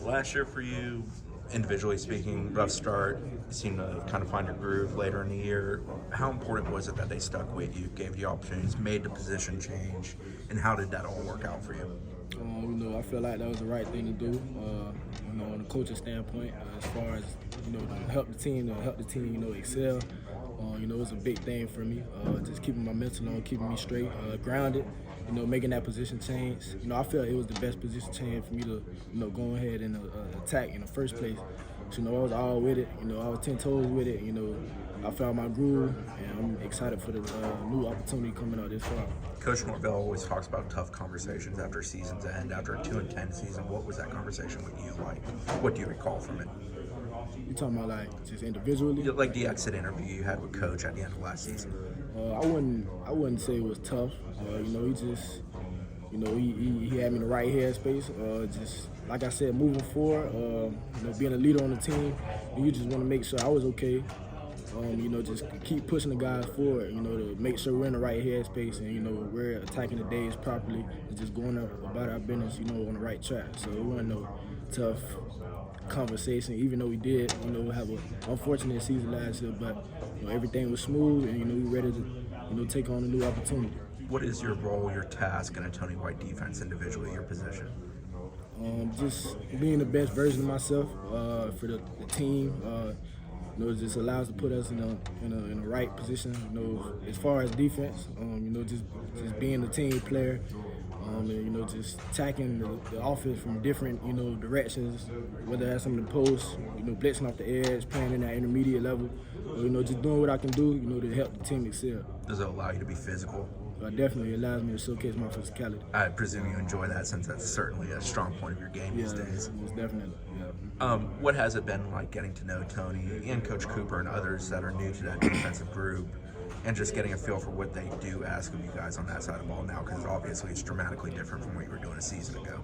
Last year for you, individually speaking, rough start. You seemed to kind of find your groove later in the year. How important was it that they stuck with you, gave you opportunities, made the position change, and how did that all work out for you? I feel like that was the right thing to do. On a coaching standpoint, as far as to help the team, excel. It's a big thing for me. Just keeping my mental on, keeping me straight, grounded. Making that position change. I feel it was the best position change for me to, go ahead and attack in the first place. So, I was all with it. I was 10 toes with it. I found my groove, and I'm excited for the new opportunity coming out this fall. Coach Norvell always talks about tough conversations after seasons end. After a 2-10 season, what was that conversation with you like? What do you recall from it? You talking about like just individually? Like the exit interview you had with Coach at the end of last season. I wouldn't say it was tough. He just, he had me in the right headspace. Just like I said, moving forward, being a leader on the team, you just want to make sure I was okay. Just keep pushing the guys forward, to make sure we're in the right headspace and, we're attacking the days properly and just going about our business, on the right track. So it wasn't no tough conversation, even though we did, have an unfortunate season last year, but everything was smooth and, we were ready to, take on a new opportunity. What is your role, your task in a Tony White defense individually, your position? Just being the best version of myself for the team. It just allows to put us in a right position. As far as defense, just being a team player, and just attacking the offense from different directions, whether that's on the post, blitzing off the edge, playing in that intermediate level, just doing what I can do, to help the team excel. Does it allow you to be physical? Definitely allows me to showcase my physicality. I presume you enjoy that since that's certainly a strong point of your game these days. Most definitely. Yeah. What has it been like getting to know Tony and Coach Cooper and others that are new to that defensive group, and just getting a feel for what they do ask of you guys on that side of the ball now? Because obviously it's dramatically different from what you were doing a season ago.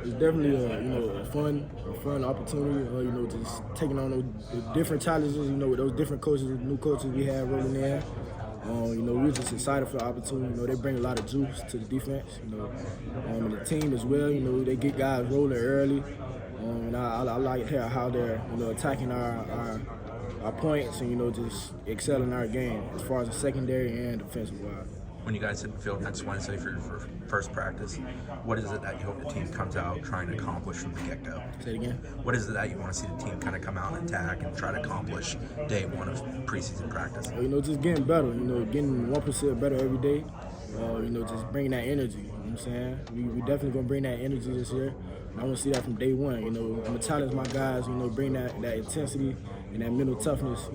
It's definitely a fun opportunity. Just taking on those different challenges. With those different coaches, new coaches we have rolling in. We're just excited for the opportunity. They bring a lot of juice to the defense. And the team as well. They get guys rolling early. And I like how they're attacking our points and just excelling our game as far as the secondary and defensive wise. When you guys hit the field next Wednesday for your first practice, what is it that you hope the team comes out trying to accomplish from the get-go? Say it again? What is it that you want to see the team kind of come out and attack and try to accomplish day one of preseason practice? Just getting better, getting 1% better every day, just bringing that energy, you know what I'm saying? We definitely going to bring that energy this year. And I want to see that from day one, I'm going to challenge my guys, bring that intensity and that mental toughness,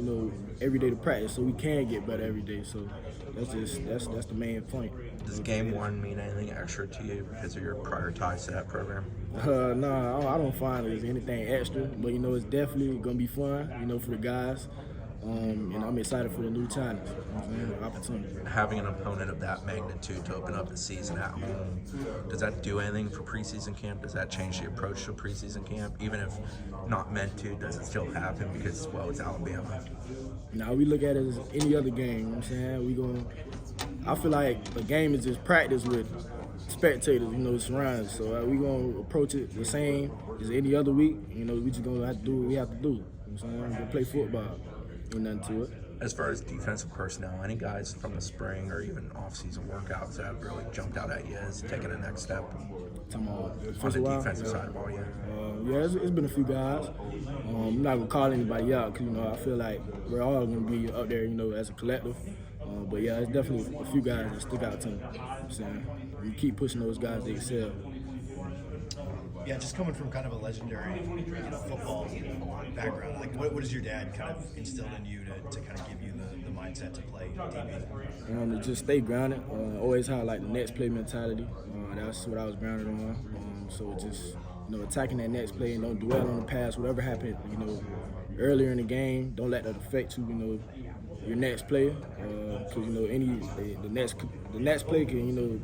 every day to practice so we can get better every day. So that's the main point. Does game one mean anything extra to you because of your prior ties to that program? No, I don't find there's anything extra, but it's definitely gonna be fun, for the guys. And I'm excited for the new challenge, opportunity. Having an opponent of that magnitude to open up the season at home, does that do anything for preseason camp? Does that change the approach to preseason camp? Even if not meant to, does it still happen because, well, it's Alabama? Now we look at it as any other game, you know what I'm saying? I feel like a game is just practice with spectators, surroundings. So we gonna approach it the same as any other week. We just gonna have to do what we have to do. You know what I'm saying? We're gonna play football. Ain't nothing to it. As far as defensive personnel, any guys from the spring or even off-season workouts that have really jumped out at you as taking a next step on the defensive side of the ball? It's been a few guys. I'm not gonna call anybody out because I feel like we're all gonna be up there, as a collective. But it's definitely a few guys that stick out to me. You know what I'm saying? You keep pushing those guys to excel. Yeah, just coming from kind of a legendary football background, like what does your dad kind of instilled in you to kind of give you the mindset to play DB? To just stay grounded, always have like the next play mentality. That's what I was grounded on. So just attacking that next play and don't dwell on the past. Whatever happened, earlier in the game, don't let that affect you. Your next play, because the next play can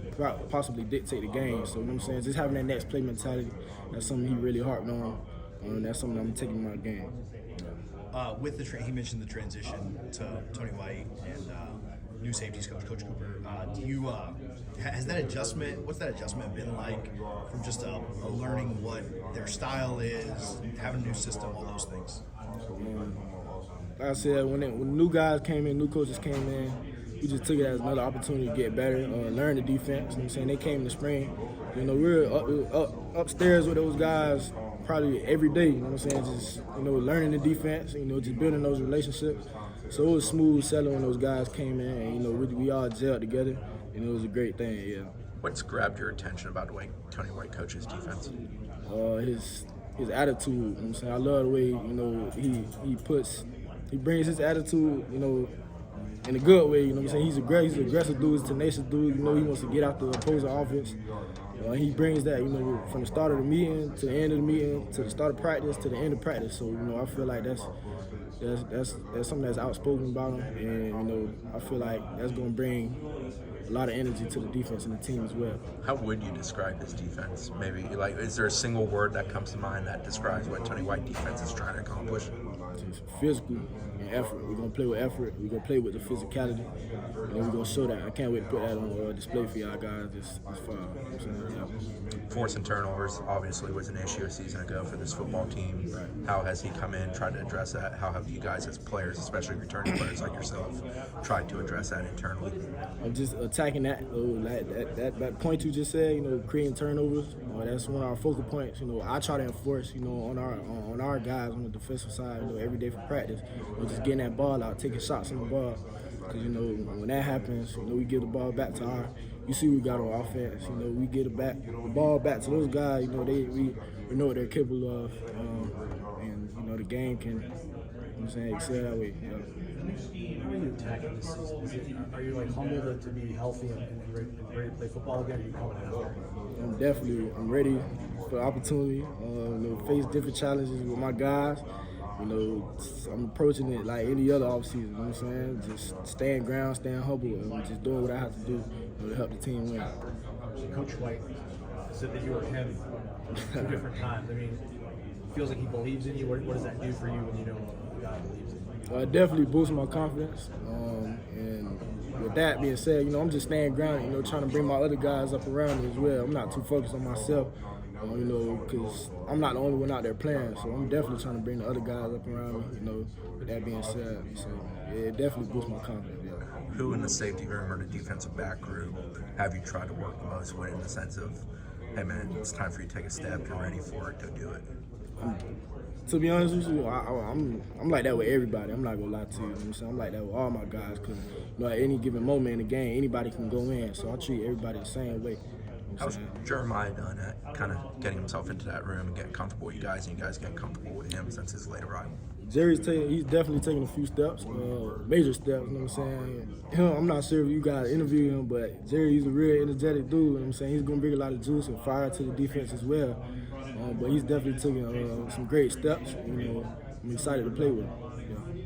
possibly dictate the game. So I'm saying, just having that next play mentality, that's something he really harped on. That's something I'm taking in my game. With he mentioned the transition to Tony White and new safeties coach, Coach Cooper. Has that adjustment? What's that adjustment been like from just learning what their style is, having a new system, all those things? Like I said, when new guys came in, new coaches came in, we just took it as another opportunity to get better, learn the defense. You know what I'm saying? They came in the spring. You know, we were upstairs with those guys probably every day. You know what I'm saying? Just, you know, learning the defense, you know, just building those relationships. So it was smooth sailing when those guys came in, and, you know, we all gelled together, and it was a great thing, yeah. What's grabbed your attention about the way Tony White coaches defense? His attitude, you know what I'm saying? I love the way, you know, he brings his attitude, you know, in a good way, you know what I'm saying? He's an aggressive dude, he's a tenacious dude, you know, he wants to get out the opposing offense. He brings that, you know, from the start of the meeting to the end of the meeting, to the start of practice, to the end of practice. So, you know, I feel like that's something that's outspoken about him, and, you know, I feel like that's going to bring a lot of energy to the defense and the team as well. How would you describe his defense? Maybe, like, is there a single word that comes to mind that describes what Tony White defense is trying to accomplish? Just physical and effort. We're going to play with effort. We're going to play with the physicality. And then we're going to show that. I can't wait to put that on display for y'all guys this fall. You know what I'm saying? Forcing turnovers obviously was an issue a season ago for this football team. Right. How has he come in, tried to address that? How have you guys as players, especially returning players like yourself, tried to address that internally? I'm just attacking that. That point you just said, you know, creating turnovers. That's one of our focal points. You know, I try to enforce, you know, on our guys on the defensive side, you know, every day for practice. You know, just getting that ball out, taking shots on the ball. Because, you know, when that happens, you know, we give the ball back to you see what we got on offense. You know, we get the ball back to those guys. You know, we know what they're capable of, and, you know, the game can, you know what I'm saying, excel that way. Yeah. How are you attacking this season? Are you like humbled to be healthy and ready to play football again? Or are you coming out? I'm ready for the opportunity. You know, face different challenges with my guys. You know, I'm approaching it like any other offseason, you know what I'm saying? Just staying ground, staying humble, and just doing what I have to do, you know, to help the team win. Coach White said that you were him 2 different times. I mean, it feels like he believes in you. What does that do for you when you know God believes in you? It definitely boosts my confidence. And with that being said, you know, I'm just staying grounded, you know, trying to bring my other guys up around me as well. I'm not too focused on myself. You know, because I'm not the only one out there playing, so I'm definitely trying to bring the other guys up around me, you know, with that being said. So, yeah, it definitely boosts my confidence, yeah. Who in the safety room or the defensive back group have you tried to work the most with in the sense of, hey, man, it's time for you to take a step, you're ready for it, go do it? To be honest with you, I'm like that with everybody. I'm not going to lie to you. You know what I'm saying? I'm like that with all my guys because, you know, at any given moment in the game, anybody can go in, so I treat everybody the same way. How's Jeremiah done at kind of getting himself into that room and getting comfortable with you guys, and you guys getting comfortable with him since his late arrival? He's definitely taking a few steps, major steps, you know what I'm saying? I'm not sure if you guys interview him, but he's a real energetic dude, you know what I'm saying? He's going to bring a lot of juice and fire to the defense as well. But he's definitely taking some great steps, you know. I'm excited to play with him. Yeah.